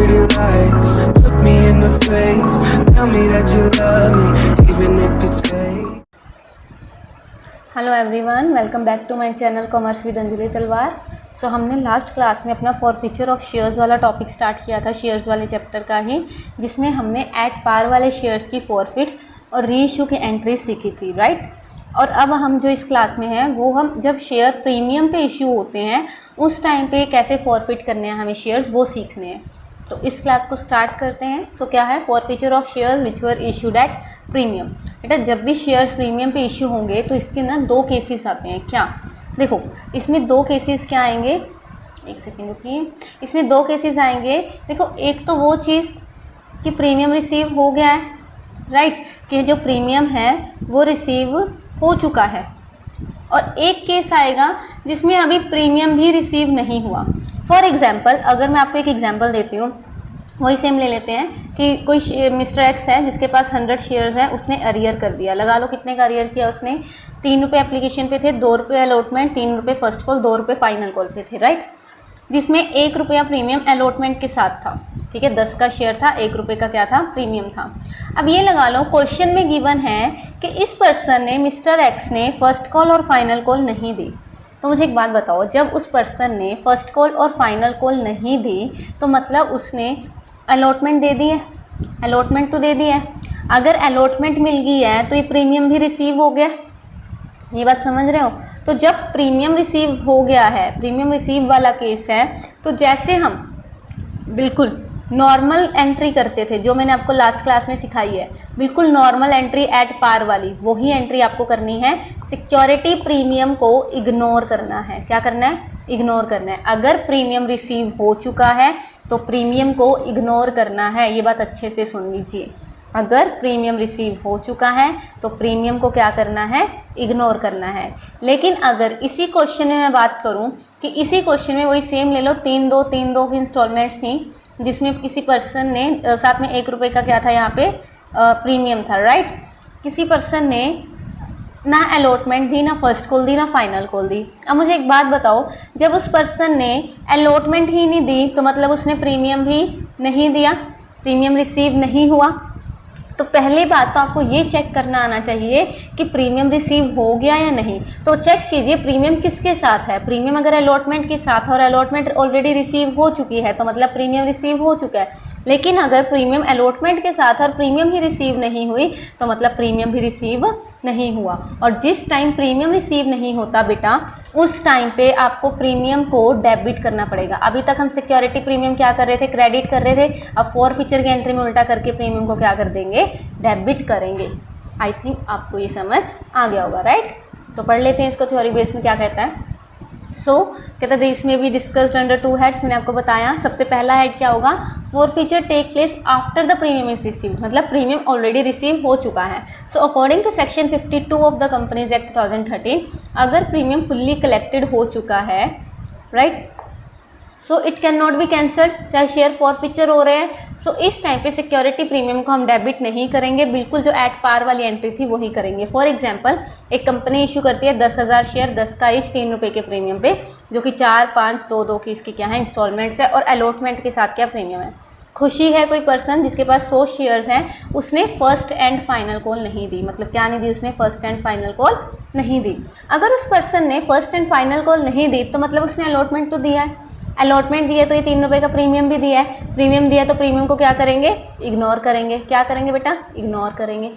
pretty lies. Look me in the face, tell me that you love me, even if it's fake. Hello everyone, welcome back to my channel commerce with Anjali Talwar. So हमने last class में अपना forfeiture of shares वाला topic start किया था, shares वाले chapter का ही, जिसमें हमने एट पार वाले शेयर्स की फॉरफिट और री इशू की एंट्रीज सीखी थी, राइट। और अब हम जो इस क्लास में हैं वो हम जब शेयर प्रीमियम पे इशू होते हैं उस टाइम पे कैसे फॉरफिट करने हैं हमें शेयर्स, वो सीखने हैं। तो इस क्लास को स्टार्ट करते हैं। सो क्या है forfeiture of shares which were issued at premium. बेटा जब भी शेयर्स प्रीमियम पे इशू होंगे तो इसके ना दो केसेस आते हैं। क्या देखो, इसमें दो केसेस क्या आएंगे, एक सेकेंड रुकिए, इसमें दो केसेस आएंगे। देखो एक तो वो चीज़ कि प्रीमियम रिसीव हो गया है, राइट, कि जो प्रीमियम है वो रिसीव हो चुका है, और एक केस आएगा जिसमें अभी प्रीमियम भी रिसीव नहीं हुआ। फॉर एग्जाम्पल, अगर मैं आपको एक एग्जाम्पल देती हूँ, वही सेम ले लेते हैं कि कोई मिस्टर एक्स है जिसके पास 100 शेयर्स हैं, उसने अरियर कर दिया। लगा लो कितने का अरियर किया उसने, 3 रुपये एप्लीकेशन पे थे, 2 रुपये अलॉटमेंट, 3 रुपये फर्स्ट कॉल, 2 रुपये फाइनल कॉल पे थे, राइट, जिसमें 1 रुपया प्रीमियम अलॉटमेंट के साथ था। ठीक है, 10 का शेयर था, 1 रुपये का क्या था, प्रीमियम था। अब ये लगा लो क्वेश्चन में गिवन है कि इस पर्सन ने, मिस्टर एक्स ने फर्स्ट कॉल और फाइनल कॉल नहीं दी। तो मुझे एक बात बताओ, जब उस पर्सन ने फर्स्ट कॉल और फाइनल कॉल नहीं दी तो मतलब उसने अलॉटमेंट दे दी है, अलॉटमेंट तो दे दी है। अगर अलॉटमेंट मिल गई है तो ये प्रीमियम भी रिसीव हो गया, ये बात समझ रहे हो। तो जब प्रीमियम रिसीव हो गया है, प्रीमियम रिसीव वाला केस है, तो जैसे हम बिल्कुल नॉर्मल एंट्री करते थे, जो मैंने आपको लास्ट क्लास में सिखाई है, बिल्कुल नॉर्मल एंट्री एट पार वाली, वही एंट्री आपको करनी है। सिक्योरिटी प्रीमियम को इग्नोर करना है। क्या करना है, इग्नोर करना है। अगर प्रीमियम रिसीव हो चुका है तो प्रीमियम को इग्नोर करना है, ये बात अच्छे से सुन लीजिए। अगर प्रीमियम रिसीव हो चुका है तो प्रीमियम को क्या करना है, इग्नोर करना है। लेकिन अगर इसी क्वेश्चन में मैं बात करूं कि इसी क्वेश्चन में वही सेम ले लो, 3-2 की इंस्टॉलमेंट्स थी, जिसमें किसी पर्सन ने साथ में 1 रुपये का क्या था यहाँ पे प्रीमियम था, राइट। किसी पर्सन ने ना अलॉटमेंट दी, ना फर्स्ट कॉल दी, ना फाइनल कॉल दी। अब मुझे एक बात बताओ, जब उस पर्सन ने अलॉटमेंट ही नहीं दी तो मतलब उसने प्रीमियम भी नहीं दिया, प्रीमियम रिसीव नहीं हुआ। तो पहली बात तो आपको ये चेक करना आना चाहिए कि प्रीमियम रिसीव हो गया या नहीं। तो चेक कीजिए प्रीमियम किसके साथ है। प्रीमियम अगर अलॉटमेंट के साथ और अलॉटमेंट ऑलरेडी रिसीव हो चुकी है तो मतलब प्रीमियम रिसीव हो चुका है। लेकिन अगर प्रीमियम अलॉटमेंट के साथ और प्रीमियम ही रिसीव नहीं हुई तो मतलब प्रीमियम भी रिसीव नहीं हुआ। और जिस टाइम प्रीमियम रिसीव नहीं होता बेटा, उस टाइम पे आपको प्रीमियम को डेबिट करना पड़ेगा। अभी तक हम सिक्योरिटी प्रीमियम क्या कर रहे थे, क्रेडिट कर रहे थे। अब फॉरफीचर की एंट्री में उल्टा करके प्रीमियम को क्या कर देंगे, डेबिट करेंगे। आई थिंक आपको ये समझ आ गया होगा, राइट। तो पढ़ लेते हैं इसको, थ्योरी बेस में क्या कहता है। कहता है इसमें भी डिस्कस्ड अंडर 2 हेड्स। मैंने आपको बताया सबसे पहला हेड क्या होगा, forfeiture take place after the premium is received, मतलब प्रीमियम ऑलरेडी रिसीव हो चुका है। So according to section 52 of the companies act 2013, अगर प्रीमियम फुल्ली कलेक्टेड हो चुका है, right, so it can not be cancelled, चाहे शेयर फॉरफीचर हो रहे हैं। सो इस टाइम पे सिक्योरिटी प्रीमियम को हम डेबिट नहीं करेंगे, बिल्कुल जो एट पार वाली एंट्री थी वही करेंगे। फॉर एग्जांपल, एक कंपनी इशू करती है 10,000 शेयर, 10 का ईच, 3 रुपये के प्रीमियम पे, जो कि 4, 5, 2 की इसकी क्या है, इंस्टॉलमेंट्स है, और अलॉटमेंट के साथ क्या प्रीमियम है। खुशी है कोई पर्सन जिसके पास 100 शेयर्स हैं, उसने फर्स्ट एंड फाइनल कॉल नहीं दी, मतलब क्या नहीं दी, उसने फर्स्ट एंड फाइनल कॉल नहीं दी। अगर उस पर्सन ने फर्स्ट एंड फाइनल कॉल नहीं दी तो मतलब उसने अलॉटमेंट तो दिया है, अलॉटमेंट दिया तो ये 3 रुपये का प्रीमियम भी दिया है। प्रीमियम दिया तो प्रीमियम को क्या करेंगे, इग्नोर करेंगे। क्या करेंगे बेटा, इग्नोर करेंगे।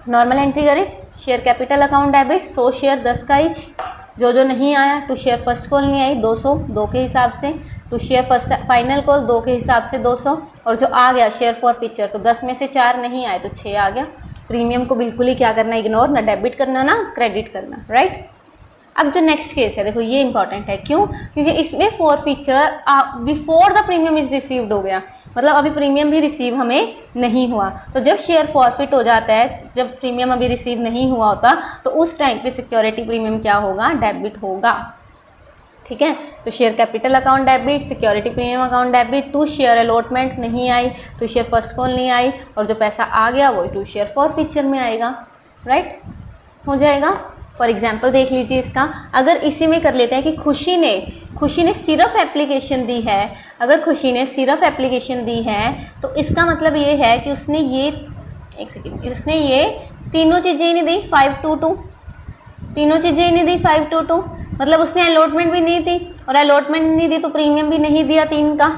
नॉर्मल एंट्री करें, share capital account debit, 100 share 10 का ईच, जो नहीं आया, टू शेयर फर्स्ट कॉल नहीं आई 200, 2 के हिसाब से, to share first final call 2 के हिसाब से 200, और जो आ गया शेयर फॉरफीचर, तो 10 में से 4 नहीं आए तो 6 आ गया। प्रीमियम को बिल्कुल ही क्या करना, इग्नोर, ना डेबिट करना ना क्रेडिट करना, राइट। अब जो नेक्स्ट केस है देखो, ये इंपॉर्टेंट है। क्यों, क्योंकि इसमें forfeiture before the premium is received हो गया, मतलब अभी प्रीमियम भी रिसीव हमें नहीं हुआ। तो जब शेयर फॉरफिट हो जाता है, जब प्रीमियम अभी रिसीव नहीं हुआ होता, तो उस टाइम पे सिक्योरिटी प्रीमियम क्या होगा, डेबिट होगा। ठीक है, तो share capital account debit, security premium account debit, to share allotment नहीं आई, टू शेयर फर्स्ट कॉल नहीं आई, और जो पैसा आ गया वो टू शेयर फॉरफीचर में आएगा, राइट, हो जाएगा। फॉर एग्जाम्पल देख लीजिए इसका, अगर इसी में कर लेते हैं कि खुशी ने सिर्फ एप्लीकेशन दी है, अगर खुशी ने सिर्फ एप्लीकेशन दी है तो इसका मतलब ये है कि उसने ये उसने ये तीनों चीज़ें ही नहीं दी 522, तीनों चीज़ें ही नहीं दी 522, मतलब उसने अलॉटमेंट भी नहीं दी और अलॉटमेंट नहीं दी तो प्रीमियम भी नहीं दिया 3 का।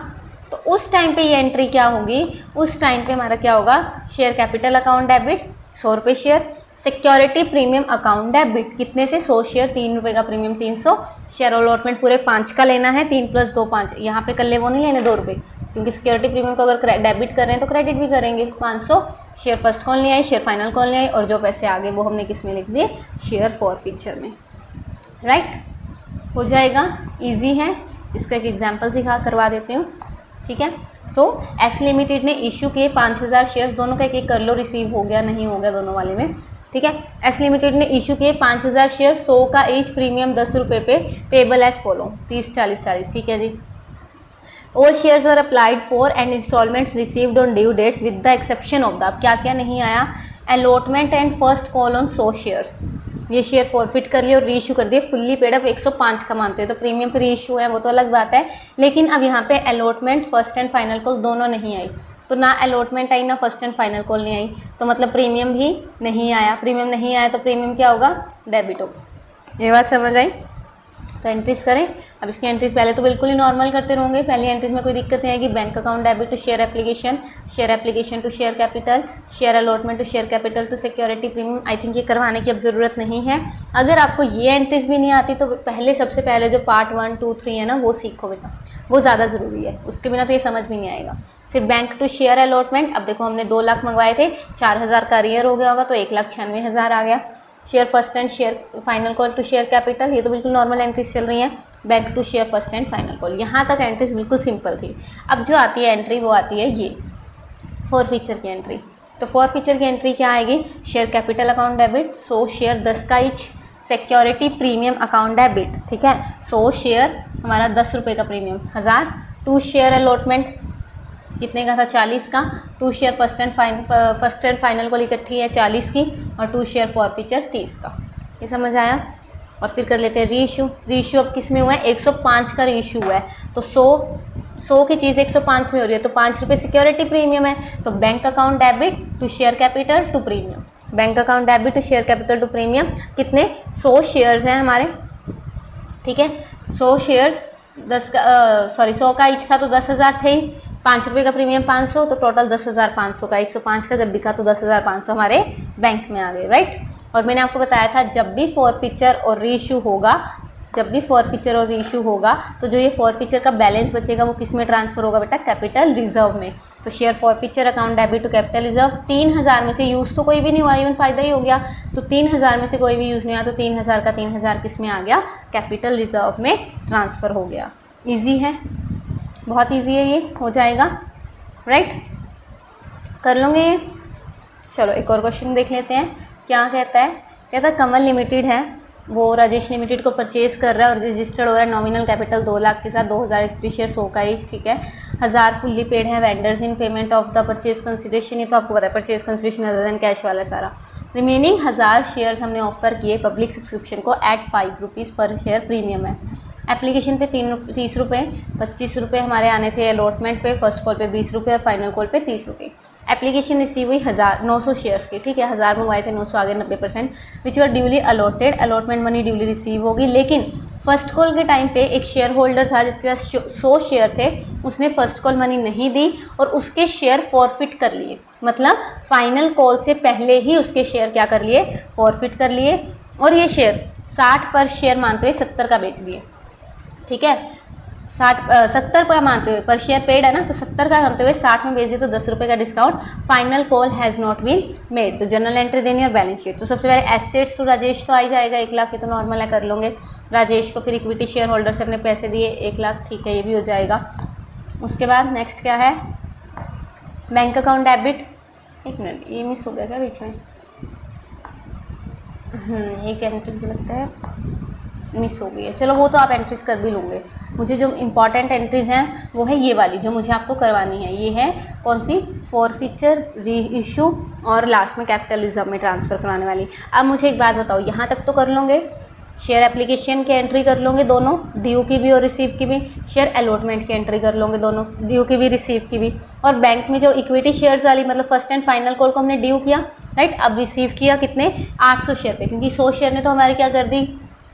तो उस टाइम पे ये एंट्री क्या होगी, उस टाइम पे हमारा क्या होगा, शेयर कैपिटल अकाउंट डेबिट 100 रुपये share, security premium account debit कितने से 100 शेयर, 3 रुपये का प्रीमियम 300 शेयर, अलॉटमेंट पूरे 5 का लेना है, 3 + 2 5, यहाँ पे कर ले वो नहीं लेने 2 रुपये, क्योंकि सिक्योरिटी प्रीमियम को अगर डेबिट कर रहे हैं तो क्रेडिट भी करेंगे 500, शेयर फर्स्ट कॉल नहीं आई, शेयर फाइनल कॉल नहीं आई, और जो पैसे आगे वो हमने किस में लिख दिए, शेयर फॉरफीचर में, राइट। हो जाएगा, इजी है। इसका एक एग्जाम्पल सिखा करवा देती हूँ, ठीक है। सो एस लिमिटेड ने इशू किए 5000 शेयर्स, दोनों का एक कर लो, रिसीव हो गया नहीं हो गया दोनों वाले में, ठीक है। एस लिमिटेड ने इशू किए 5000 शेयर, 100 का ईच, प्रीमियम 10 रुपये पे, पेबल एज फॉलो 30 40 40, ठीक है जी। All shares were applied for and installments received on due dates with the exception of the, अब क्या क्या नहीं आया, allotment and first call on 100 shares, ये शेयर फॉरफिट कर लिए और री इशू कर दिए, फुल्ली पेड अप 105 का मानते हैं तो प्रीमियम पे री इशू है वो तो अलग बात है, लेकिन अब यहाँ पे allotment first and final call दोनों नहीं आई, तो ना अलॉटमेंट आई ना फर्स्ट एंड फाइनल कॉल नहीं आई, तो मतलब प्रीमियम भी नहीं आया, प्रीमियम नहीं आया तो प्रीमियम क्या होगा, डेबिट होगा। ये बात समझ आई, तो एंट्रीज करें। अब इसकी एंट्रीज पहले तो बिल्कुल ही नॉर्मल करते रहोगे, पहली एंट्रीज में कोई दिक्कत नहीं आएगी, bank account debit to share application to share capital, share allotment to share capital to security premium. I think ये करवाने की अब ज़रूरत नहीं है। अगर आपको ये एंट्रीज भी नहीं आती तो पहले सबसे पहले जो पार्ट 1 2 3 है ना वो सीखो बेटा, वो ज़्यादा ज़रूरी है, उसके बिना तो ये समझ भी नहीं आएगा। फिर बैंक टू शेयर अलॉटमेंट, अब देखो हमने 2 लाख मंगवाए थे, 4000 का अरियर हो गया होगा तो 1,96,000 आ गया। Share first and share final call to share capital, ये तो बिल्कुल नॉर्मल एंट्रीज चल रही हैं। Bank to share first and final call, यहाँ तक एंट्रीज बिल्कुल सिंपल थी। अब जो आती है एंट्री वो आती है ये फॉरफीचर की एंट्री। तो फॉरफीचर की एंट्री क्या आएगी, share capital account debit 100 share 10 का each, security premium account debit, ठीक है 100 शेयर हमारा 10 रुपये का प्रीमियम 1000, 2 शेयर अलॉटमेंट कितने का था 40 का, 2 share first and final call इकट्ठी है 40 की, और 2 शेयर फॉरफीचर 30 का। ये समझ आया। और फिर कर लेते हैं री इशू अब किस में हुआ है, 105 का री इशू हुआ है, तो 100 की चीज़ 105 में हो रही है तो 5 रुपये सिक्योरिटी प्रीमियम है, तो bank account debit to share capital to premium, bank account debit to share capital to premium कितने 100 शेयर्स हैं हमारे, ठीक है 100 शेयर्स 100 का ईच था तो 10,000 थे, 5 रुपये का प्रीमियम 500, तो टोटल 10,500 का, 105 का जब दिखा तो 10,500 हमारे बैंक में आ गए, राइट। और मैंने आपको बताया था जब भी फॉरफीचर और री इशू होगा, जब भी फॉरफीचर और री इशू होगा तो जो ये फॉरफीचर का बैलेंस बचेगा वो किस में ट्रांसफर होगा बेटा, कैपिटल रिजर्व में। तो share forfeiture account debit to capital reserve, 3000 में से यूज़ तो कोई भी नहीं हुआ, इवन फायदा ही हो गया, तो 3000 में से कोई भी यूज़ नहीं हुआ तो 3000 का 3000 किस में आ गया, कैपिटल रिजर्व में ट्रांसफ़र हो गया। ईजी है, बहुत ईजी है, ये हो जाएगा, राइट, कर लोगे ये। चलो एक और क्वेश्चन देख लेते हैं, क्या कहता है कमल लिमिटेड है, वो राजेश लिमिटेड को परचेज कर रहा है और रजिस्टर्ड हो रहा है नॉमिनल कैपिटल 2 लाख के साथ, 2000 इक्विटी शेयर 100 का ईच, ठीक है 1000 फुल्ली पेड है vendors in payment of the purchase consideration, ये तो आपको पता है purchase consideration other than cash वाला सारा। रिमेनिंग 1000 शेयर्स हमने ऑफर किए पब्लिक सब्सक्रिप्शन को एट 5 रुपीज़ पर शेयर, प्रीमियम है। एप्लीकेशन पे 30 रुपये, 25 रुपये हमारे आने थे अलॉटमेंट पे, फर्स्ट कॉल पे 20 रुपये और फाइनल कॉल पे 30 रुपये। एप्लीकेशन रिसीव हुई 900 शेयर्स की, ठीक है 1000 मंगवाए थे, 900 आगे 90%, which were duly allotted, allotment money duly receive होगी। लेकिन फर्स्ट कॉल के टाइम पे एक शेयर होल्डर था जिसके पास 100 शेयर थे, उसने फर्स्ट कॉल मनी नहीं दी और उसके शेयर फॉरफिट कर लिए, मतलब फाइनल कॉल से पहले ही उसके शेयर क्या कर लिए, फॉरफिट कर लिए, और ये शेयर 60 पर शेयर मानते हुए 70 का बेच दिए, ठीक है 70 का मानते हुए, पर शेयर पेड है ना, तो 70 का मानते हुए 60 में बेच दिए तो 10 रुपये का discount, final call has not been made, तो जनरल एंट्री देनी और बैलेंस शीट। तो सबसे पहले एसेट्स टू राजेश तो आ ही जाएगा 1 लाख, ये तो नॉर्मल है कर लोगे। राजेश को फिर इक्विटी शेयर होल्डर से अपने पैसे दिए 1 लाख, ठीक है ये भी हो जाएगा। उसके बाद नेक्स्ट क्या है, बैंक अकाउंट डेबिट, एक मिनट ये मिस हो गया क्या बीच में, एक एंट्री मुझे लगता है मिस हो गई है, चलो वो तो आप एंट्रीज कर भी लोगे। मुझे जो इंपॉर्टेंट एंट्रीज हैं वो है ये वाली जो मुझे आपको करवानी है। ये है कौन सी, फॉरफीचर, री इशू और लास्ट में कैपिटल रिजर्व में ट्रांसफ़र कराने वाली। अब मुझे एक बात बताओ, यहाँ तक तो कर लोगे, शेयर एप्लीकेशन की एंट्री कर लोगे दोनों, ड्यू की भी और रिसीव की भी, शेयर अलॉटमेंट की एंट्री कर लोगे दोनों, ड्यू की भी रिसीव की भी, और बैंक में जो इक्विटी शेयर्स वाली मतलब फर्स्ट एंड फाइनल कॉल को हमने ड्यू किया, राइट, अब रिसीव किया कितने, 800 शेयर पे, क्योंकि 100 शेयर ने तो हमारी क्या कर दी,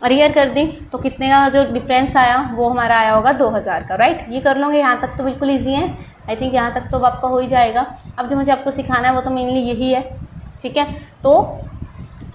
अरियर कर दी, तो कितने का जो डिफरेंस आया वो हमारा आया होगा 2000 का, राइट। ये कर लोगे, यहाँ तक तो बिल्कुल ईजी है, आई थिंक यहाँ तक तो आपका हो ही जाएगा। अब जो मुझे आपको सिखाना है वो तो मेनली यही है, ठीक है। तो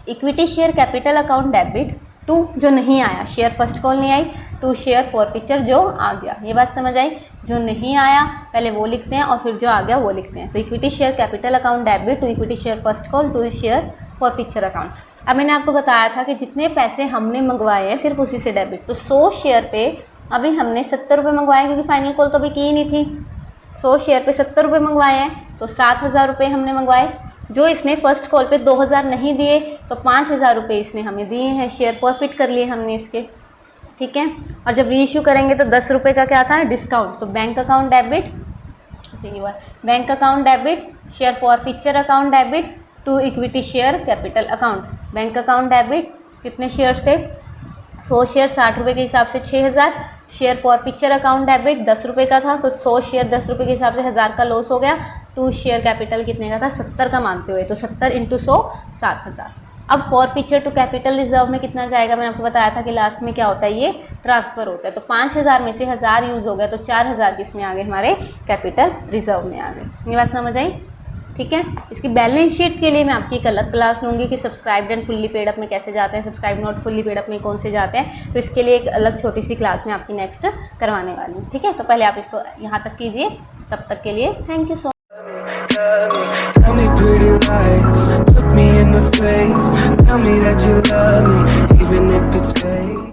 equity share capital account debit to जो नहीं आया, शेयर फर्स्ट कॉल नहीं आई, टू शेयर फॉरफीचर जो आ गया, ये बात समझ आई। जो नहीं आया पहले वो लिखते हैं और फिर जो आ गया वो लिखते हैं। तो equity share capital account debit to equity share first call to share forfeiture account. अब मैंने आपको बताया था कि जितने पैसे हमने मंगवाए हैं सिर्फ उसी से डेबिट, तो 100 शेयर पे अभी हमने 70 रुपये मंगवाए, क्योंकि फाइनल कॉल तो अभी की ही नहीं थी। 100 शेयर पे 70 रुपये मंगवाए हैं, तो 7000 रुपये हमने मंगवाए। जो इसने फर्स्ट कॉल पे 2000 नहीं दिए तो 5000 रुपये इसने हमें दिए हैं, शेयर फॉरफिट कर लिए हमने इसके, ठीक है। और जब री इशू करेंगे तो 10 रुपये का क्या था, डिस्काउंट। तो bank account debit, bank account debit, share forfeiture account debit to equity share capital account. Bank account debit कितने शेयर थे, 100 शेयर 60 रुपये के हिसाब से 6000। शेयर फॉरफीचर अकाउंट डेबिट 10 रुपये का था, तो 100 शेयर 10 रुपये के हिसाब से 1000 का लॉस हो गया। टू शेयर कैपिटल कितने का था, 70 का मानते हुए, तो 70 × 100 7000। अब फॉरफीचर टू कैपिटल रिजर्व में कितना जाएगा, मैंने आपको बताया था कि लास्ट में क्या होता है, ये ट्रांसफर होता है। तो 5000 में से 1000 यूज हो गया, तो 4000 किसमें आ गए, हमारे कैपिटल रिजर्व में आ गए। ये बात समझ आई, ठीक है। इसकी बैलेंस शीट के लिए मैं आपकी एक अलग क्लास लूँगी कि subscribed and fully paid up में कैसे जाते हैं, subscribe not fully paid up में कौन से जाते हैं, तो इसके लिए एक अलग छोटी सी क्लास में आपकी नेक्स्ट करवाने वाली हूँ, ठीक है। तो पहले आप इसको यहाँ तक कीजिए, तब तक के लिए thank you so much. Tell me pretty lies, look me in the face, tell me that you love me, even if it's fake.